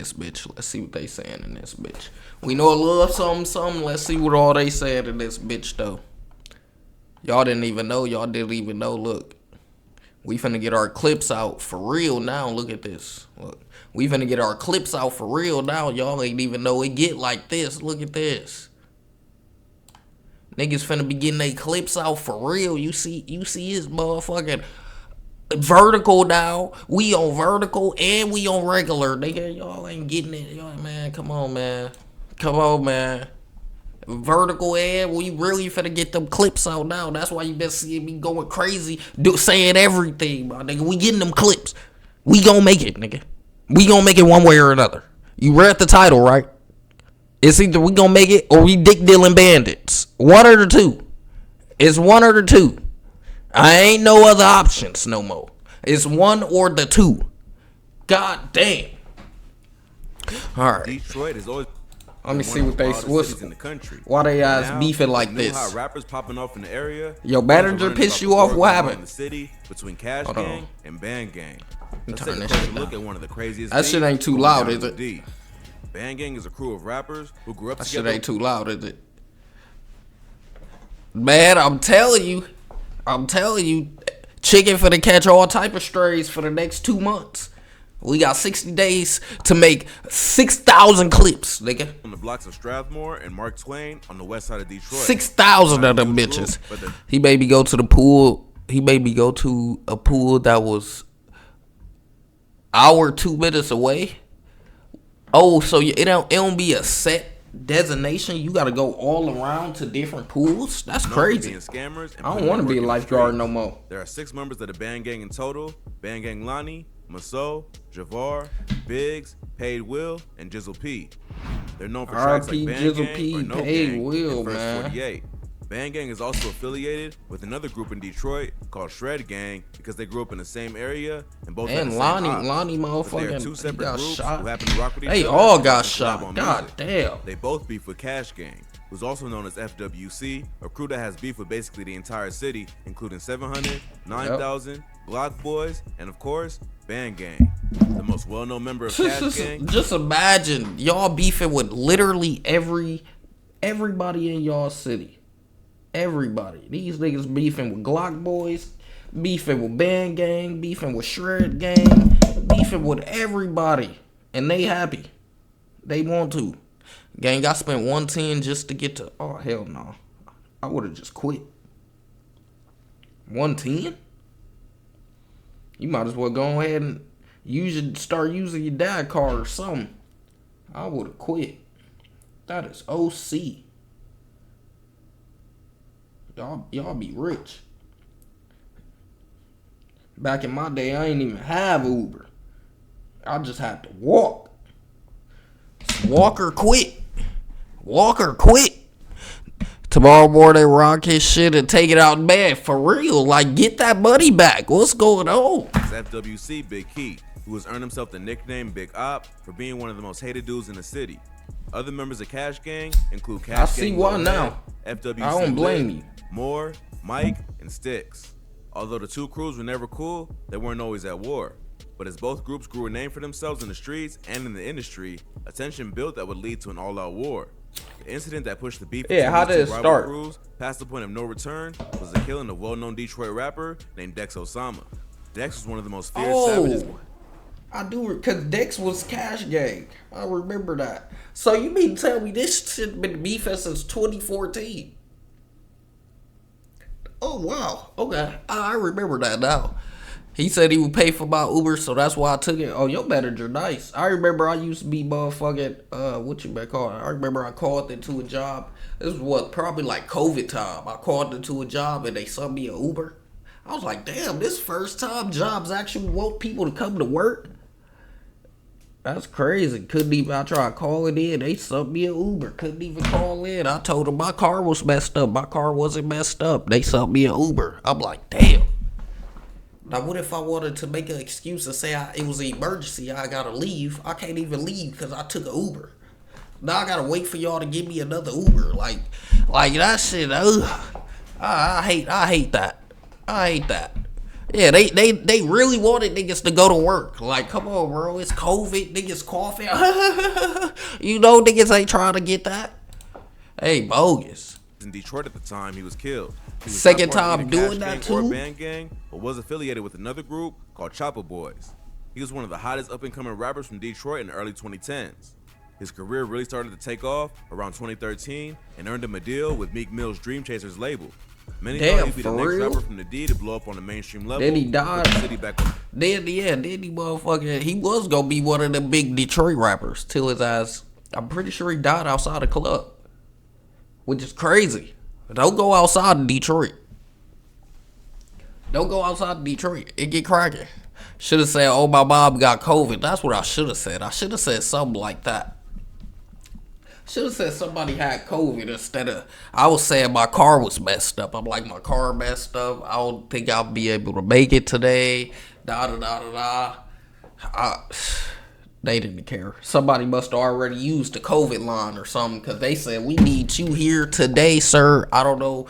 This bitch. Let's see what they saying in this bitch. We know a little something. Let's see what all they said in this bitch though. Y'all didn't even know. Y'all didn't even know. Look, we finna get our clips out for real now. Look at this. Look, we finna get our clips out for real now. Y'all ain't even know it get like this. Look at this. Niggas finna be getting their clips out for real. You see his motherfucking vertical now. We on vertical and we on regular. Nigga, y'all ain't getting it. Y'all, man, come on, man. Come on, man. Vertical and we really finna get them clips out now. That's why you been seeing me going crazy, saying everything, my nigga. We getting them clips. We gonna make it, nigga. We gonna make it one way or another. You read the title, right? It's either we gonna make it or we dick dealing bandits. One or the two. It's one or the two. I ain't no other options no more. It's one or the two. God damn. All right. Detroit is always. Let me see what they in the country. Why they ass beefing like this? Hot rappers popping off in the area. Yo, manager pissed you off. What happened? In the city between CASHGANG and BANDGANG. Let's take a this closer shit look down. at one of the craziest. That shit ain't too loud, is it? BANDGANG is a crew of rappers who grew up That together. shit ain't too loud, is it? Man, I'm telling you, chicken finna catch all type of strays for the next 2 months. We got 60 days to make 6,000 clips, nigga. On the blocks of Strathmore and Mark Twain on the west side of Detroit. 6,000 of them bitches. He made me go to the pool. He made me go to a pool that was hour 2 minutes away. Oh, so it don't be a set designation. You got to go all around to different pools. That's crazy. Scammers and I don't want to be a lifeguard no more. There are 6 members of the BANDGANG in total. BANDGANG Lonnie, Maso, Javar, Biggs, Paid Will, and Jizzle P. They're known for tracks like BANDGANG or No Gang and Verse 48. BANDGANG is also affiliated with another group in Detroit called Shred Gang because they grew up in the same area and both had the same Lonnie motherfucking, they are 2 separate got groups shot. who happen to rock with each They other all and got collab shot. on God music. damn. They both beef with CASHGANG, who's also known as FWC, a crew that has beef with basically the entire city, including 700, 9,000, Block Boys, and of course, BANDGANG. The most well-known member of CASHGANG. Just imagine y'all beefing with literally everybody in y'all city. Everybody. These niggas beefing with Glock Boys, beefing with BANDGANG, beefing with Shred Gang, beefing with everybody. And they happy. They want to. Gang, I spent 110 just to get to. Oh, hell no. I would have just quit. 110? You might as well go ahead and start using your dad card or something. I would have quit. That is OC. Y'all be rich. Back in my day, I ain't even have Uber. I just had to walk. Walk or quit. Walk or quit. Tomorrow morning, rock his shit and take it out in bed. For real. Like, get that money back. What's going on? It's FWC Big Key, who has earned himself the nickname Big Op for being one of the most hated dudes in the city. Other members of CASHGANG include CASHGANG. I see why now. FWC I don't blame you. Moore, Mike, and Sticks. Although the 2 crews were never cool, they weren't always at war. But as both groups grew a name for themselves in the streets and in the industry, a tension built that would lead to an all-out war. The incident that pushed the beef between how these did two it rival start? crews past the point of no return was the killing of well-known Detroit rapper named Dex Osama. Dex was one of the most feared savages. I do, because Dex was CASHGANG. I remember that. So you mean to tell me this shit been beefing since 2014? Oh, wow. Okay. I remember that now. He said he would pay for my Uber, so that's why I took it. Oh, your manager nice. I remember I used to be motherfucking, what you been calling? I remember I called into a job. This was probably like COVID time. I called into a job and they sent me an Uber. I was like, damn, this first time jobs actually want people to come to work. That's crazy. Couldn't even, I tried calling in. They sent me an Uber. Couldn't even call in. I told them my car was messed up. My car wasn't messed up. They sent me an Uber. I'm like, damn. Now, what if I wanted to make an excuse and say it was an emergency, I gotta leave? I can't even leave because I took an Uber. Now I gotta wait for y'all to give me another Uber. Like that shit. I hate that. I hate that. Yeah, they really wanted niggas to go to work. Like, come on, bro. It's COVID. Niggas coughing. You know niggas ain't trying to get that. Hey, bogus. In Detroit at the time he was killed. He was Second time doing that too. Or BANDGANG, but was affiliated with another group called Chopper Boys. He was one of the hottest up-and-coming rappers from Detroit in the early 2010s. His career really started to take off around 2013 and earned him a deal with Meek Mill's Dream Chasers label. Many thought he'd be the next rapper from the D to blow up on the mainstream level. Then he died. Then he motherfucking, he was gonna be one of the big Detroit rappers till his ass. I'm pretty sure he died outside the club, which is crazy. Don't go outside in Detroit. Don't go outside in Detroit. It get cracking. Should have said, "Oh, my mom got COVID." That's what I should have said. I should have said something like that. Should have said somebody had COVID instead of, I was saying my car was messed up. I'm like, my car messed up. I don't think I'll be able to make it today. They didn't care. Somebody must have already used the COVID line or something, because they said, "We need you here today, sir." I don't know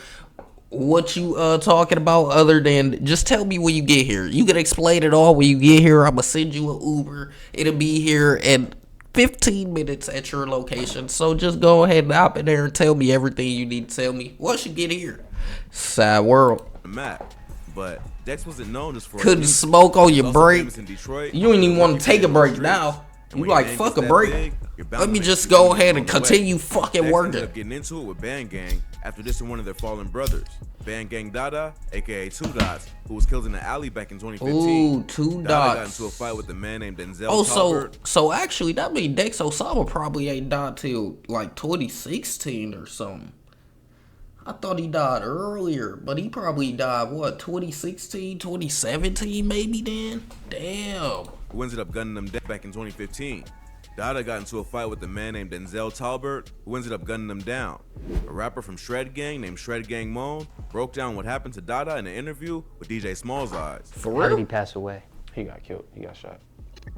what you talking about other than just tell me when you get here. You can explain it all when you get here. I'm going to send you an Uber. It'll be here in 15 minutes at your location. So just go ahead and hop in there and tell me everything you need to tell me once you get here. Sad world. Map, but Dex wasn't known just for couldn't smoke on your break. Detroit, you ain't even want to take a break now. You like, fuck a break. Let me just go ahead and continue fucking Dex working. Ended up getting into it with BANDGANG after dissing one of their fallen brothers, BANDGANG Dada, aka Two Dots, who was killed in the alley back in 2015. Ooh, Two Dada Dots. got into a fight with a man named Denzel. So actually, that means Dex Osama probably ain't died till like 2016 or something. I thought he died earlier, but he probably died, what, 2016, 2017 maybe then? Damn. Who ended up gunning them down back in 2015. Dada got into a fight with a man named Denzel Talbert, who ended up gunning him down. A rapper from Shred Gang named Shred Gang Moan broke down what happened to Dada in an interview with DJ Small's Eyes. For real? How did he pass away? He got killed. He got shot.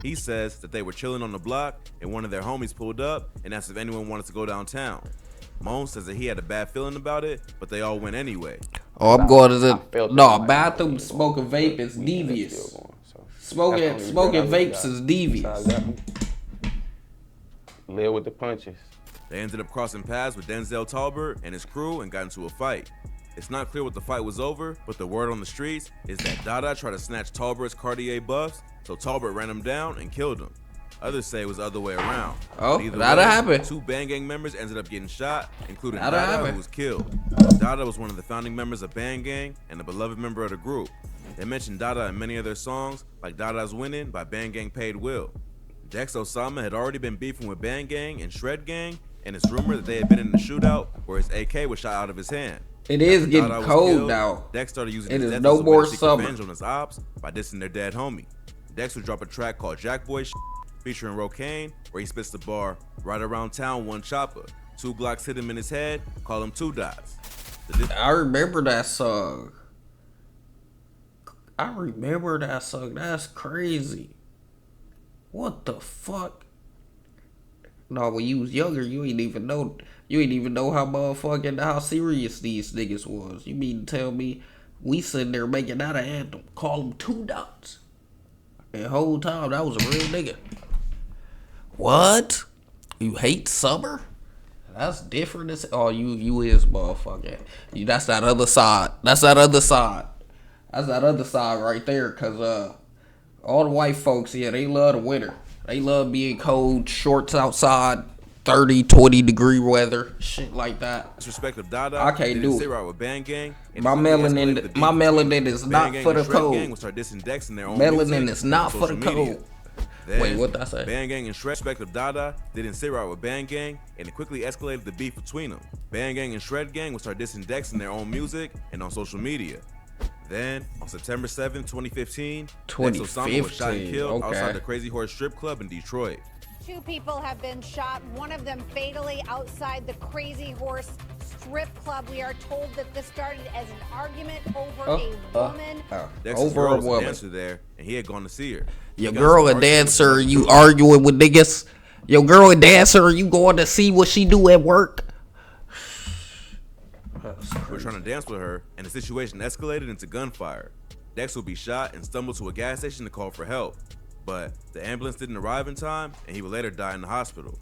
He says that they were chilling on the block and one of their homies pulled up and asked if anyone wanted to go downtown. Moan says that he had a bad feeling about it, but they all went anyway. Oh, I'm going to the bathroom smoking vape is devious. Smoking vapes is devious. Live with the punches. They ended up crossing paths with Denzel Talbert and his crew and got into a fight. It's not clear what the fight was over, but the word on the streets is that Dada tried to snatch Talbert's Cartier buffs, so Talbert ran him down and killed him. Others say it was the other way around. Oh, that'll happen. 2 BANDGANG members ended up getting shot, including Dada, who was killed. Dada was one of the founding members of BANDGANG and a beloved member of the group. They mentioned Dada in many of their songs, like Dada's Winning by BANDGANG Paid Will. Dex Osama had already been beefing with BANDGANG and Shred Gang, and it's rumored that they had been in the shootout where his AK was shot out of his hand. It is getting cold now. Dex started using it his is death no as a more way to seek summer revenge on his ops by dissing their dead homie. Dex would drop a track called Jackboy featuring Rocaine, where he spits the bar, "Right around town, one chopper. 2 Glocks hit him in his head, call him Two Dots." I remember that song. That's crazy. What the fuck? No, when you was younger, you ain't even know how serious these niggas was. You mean to tell me we sitting there making that an anthem, call them Two Dots? The whole time that was a real nigga. What? You hate summer? That's different as you is motherfucker. That's that other side. That's that other side right there, cause all the white folks, yeah, they love the winter. They love being cold, shorts outside, 30, 20 degree weather, shit like that. Disrespect of Dada. I can't do it. Right with BANDGANG. My melanin is not for the cold. Melanin is not for the cold. Then, wait, what did I say? BANDGANG and Shred of Dada didn't sit right with BANDGANG, and it quickly escalated the beef between them. BANDGANG and Shred Gang would start dissing Dex in their own music and on social media. Then, on September 7th, 2015, Dex Osama was shot and killed outside the Crazy Horse Strip Club in Detroit. 2 people have been shot, one of them fatally outside the Crazy Horse Strip Club. We are told that this started as an argument over a woman. Dex's girl was a dancer there, and he had gone to see her. Your girl a dancer, you arguing with niggas? Your girl a dancer, you going to see what she do at work? We're trying to dance with her, and the situation escalated into gunfire. Dex would be shot and stumble to a gas station to call for help, but the ambulance didn't arrive in time and he would later die in the hospital.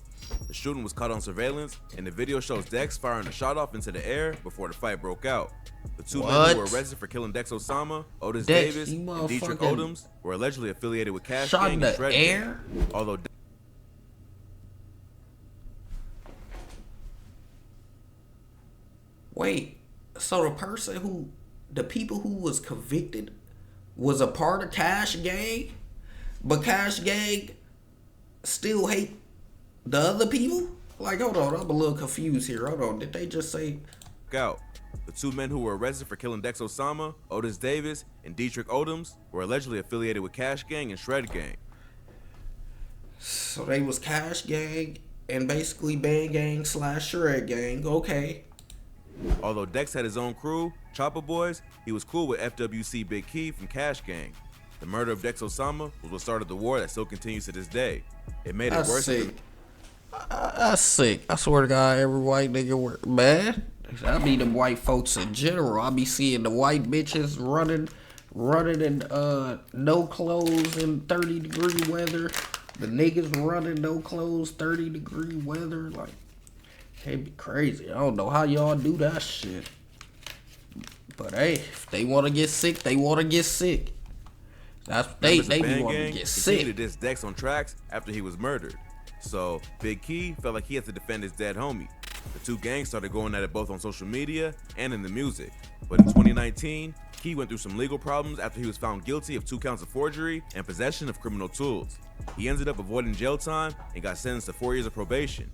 The shooting was caught on surveillance, and the video shows Dex firing a shot off into the air before the fight broke out. The two men who were arrested for killing Dex Osama, Otis Davis, and Dietrich Odoms, were allegedly affiliated with CASHGANG and ShredGang. Although wait, so the people who was convicted was a part of CASHGANG, but CASHGANG still hate the other people? Like, hold on, I'm a little confused here. Hold on, did they just say? Out. The two men who were arrested for killing Dex Osama, Otis Davis, and Dietrich Odoms, were allegedly affiliated with CASHGANG and ShredGang. So they was CASHGANG and basically BANDGANG / ShredGang. Okay. Although Dex had his own crew, Chopper Boys, he was cool with FWC Big Key from CASHGAng. The murder of Dex Osama was what started the war that still continues to this day. It made it worse. That's sick. I swear to God, every white nigga man. I be them white folks in general. I be seeing the white bitches running in no clothes in 30-degree weather. The niggas running no clothes, 30-degree weather. Like, it'd be crazy. I don't know how y'all do that shit. But hey, if they want to get sick, they want to get sick. That's they want to get sick. He diss Dex on tracks after he was murdered. So Big Key felt like he had to defend his dead homie. The two gangs started going at it both on social media and in the music. But in 2019, Key went through some legal problems after he was found guilty of 2 counts of forgery and possession of criminal tools. He ended up avoiding jail time and got sentenced to 4 years of probation.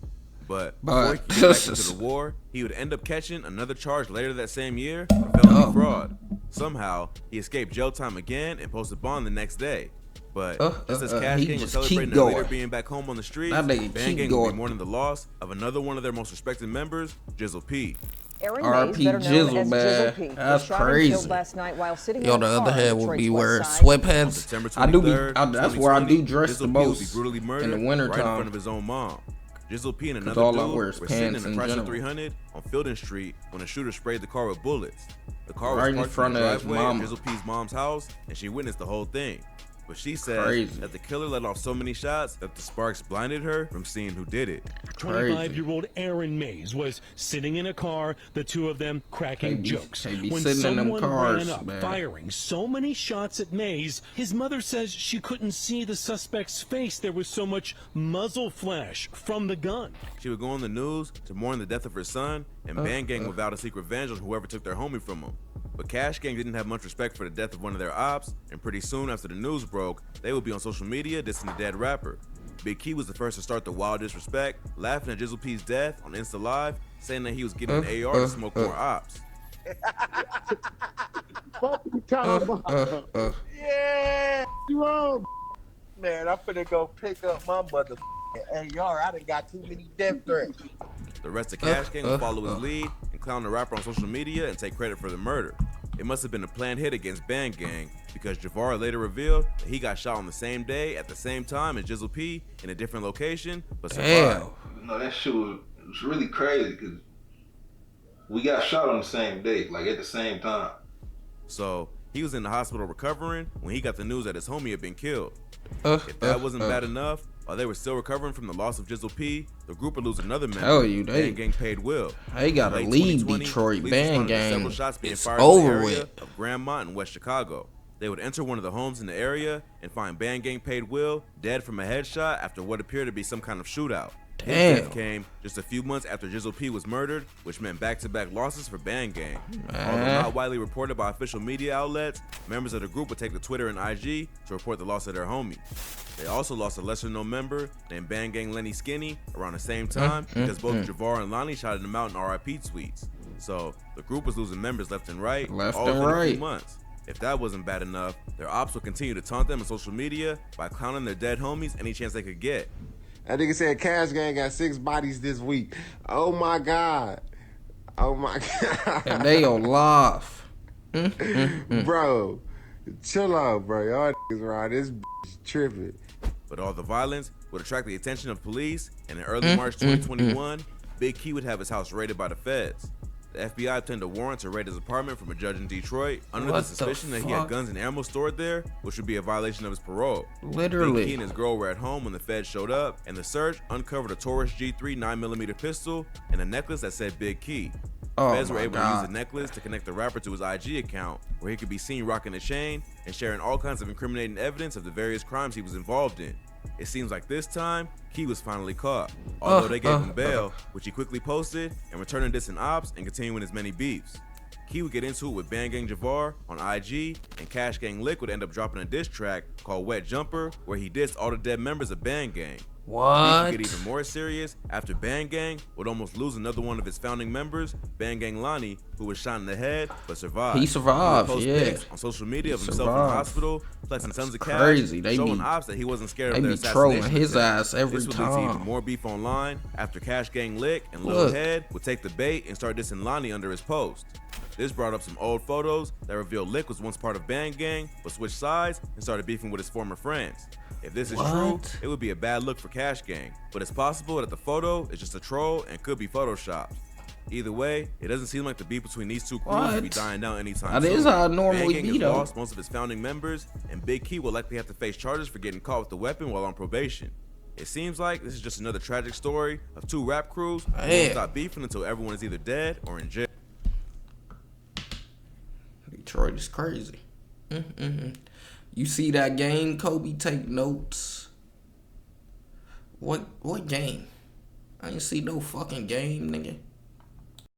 But before he came back into the war, he would end up catching another charge later that same year for felony fraud. Somehow, he escaped jail time again and posted bond the next day. But just as CASHGANG was celebrating their leader being back home on the streets, BANDGANG will be mourning the loss of another one of their most respected members, Jizzle P. R.P. Jizzle, man. That's crazy. Yo, the other hand would be wearing sweatpants. That's where I do dress the most in the winter right in time. front of his own mom. Jizzle P and another dude were sitting in the Chrysler 300 on Fielding Street when a shooter sprayed the car with bullets. The car was parked in front of the driveway of Jizzle P's mom's house, and she witnessed the whole thing. But she said that the killer let off so many shots that the sparks blinded her from seeing who did it. 25-year-old Aaron Mays was sitting in a car, the two of them cracking jokes. When someone ran up, firing so many shots at Mays, his mother says she couldn't see the suspect's face. There was so much muzzle flash from the gun. She would go on the news to mourn the death of her son, and BANDGANG would vow to seek revenge on whoever took their homie from him. But CASHGANG didn't have much respect for the death of one of their ops, and pretty soon after the news broke, they would be on social media dissing the dead rapper. Big Key was the first to start the wild disrespect, laughing at Jizzle P's death on Insta Live, saying that he was getting an AR to smoke more ops. Yeah, you wrong. Man, I'm finna go pick up my mother AR. I done got too many death threats. The rest of CASHGANG will follow his lead and clown the rapper on social media and take credit for the murder. It must have been a planned hit against BANDGANG because Javar later revealed that he got shot on the same day at the same time as Jizzle P in a different location, but survived. No, that shit was really crazy because we got shot on the same day, like at the same time. So he was in the hospital recovering when he got the news that his homie had been killed. If that wasn't bad enough, while they were still recovering from the loss of Jizzle P, the group would lose another member. BANDGANG paid Will. They gotta leave Detroit. BANDGANG. Several shots being fired over in the area of Grandmont in West Chicago. They would enter one of the homes in the area and find BANDGANG paid Will dead from a headshot after what appeared to be some kind of shootout. His death came just a few months after Jizzle P was murdered, which meant back-to-back losses for BANDGANG. Although not widely reported by official media outlets, members of the group would take to Twitter and IG to report the loss of their homie. They also lost a lesser-known member named BANDGANG Lenny Skinny around the same time because both Javar and Lonnie shouted him out in RIP tweets. So the group was losing members left and right, all within a few months. If that wasn't bad enough, their ops would continue to taunt them on social media by clowning their dead homies any chance they could get. That nigga said CASHGANG got 6 bodies this week. Oh my God. Oh my God. And they on live. Bro, chill out, bro. Y'all niggas around this bitch tripping. But all the violence would attract the attention of police, and in early March 2021, Big Key would have his house raided by the feds. The FBI obtained a warrant to raid his apartment from a judge in Detroit under the suspicion that he had guns and ammo stored there, which would be a violation of his parole. Literally. Big Key and his girl were at home when the feds showed up, and the search uncovered a Taurus G3 9mm pistol and a necklace that said Big Key. Feds were able to use the necklace to connect the rapper to his IG account, where he could be seen rocking a chain and sharing all kinds of incriminating evidence of the various crimes he was involved in. It seems like this time, Key was finally caught, although they gave him bail, which he quickly posted and returned to distant ops and continuing his many beefs. Key would get into it with BANDGANG Javar on IG, and CASHGANG Lick would end up dropping a diss track called Wet Jumper, where he dissed all the dead members of BANDGANG. What? He would get even more serious after BANDGANG would almost lose another one of his founding members, BANDGANG Lonnie, who was shot in the head but survived. He survived, He would post yeah. pics on social media of himself in the hospital, flexing tons of cash, Crazy. They showing be, ops that he wasn't scared they of their be trolling assassination his attempt. ass every This would lead to time. even more beef online after CASHGANG Lick and Lil Head would take the bait and start dissing Lonnie under his post. This brought up some old photos that revealed Lick was once part of BANDGANG, but switched sides and started beefing with his former friends. If this is true, it would be a bad look for CASHGANG, but it's possible that the photo is just a troll and could be photoshopped. Either way, it doesn't seem like the beef between these two crews will be dying down anytime soon. That is how it normally BANDGANG be, has though. lost most of his founding members, and Big Key will likely have to face charges for getting caught with the weapon while on probation. It seems like this is just another tragic story of two rap crews who won't stop beefing until everyone is either dead or in jail. Detroit is crazy. You see that game, Kobe? Take notes. What game? I ain't see no fucking game, nigga.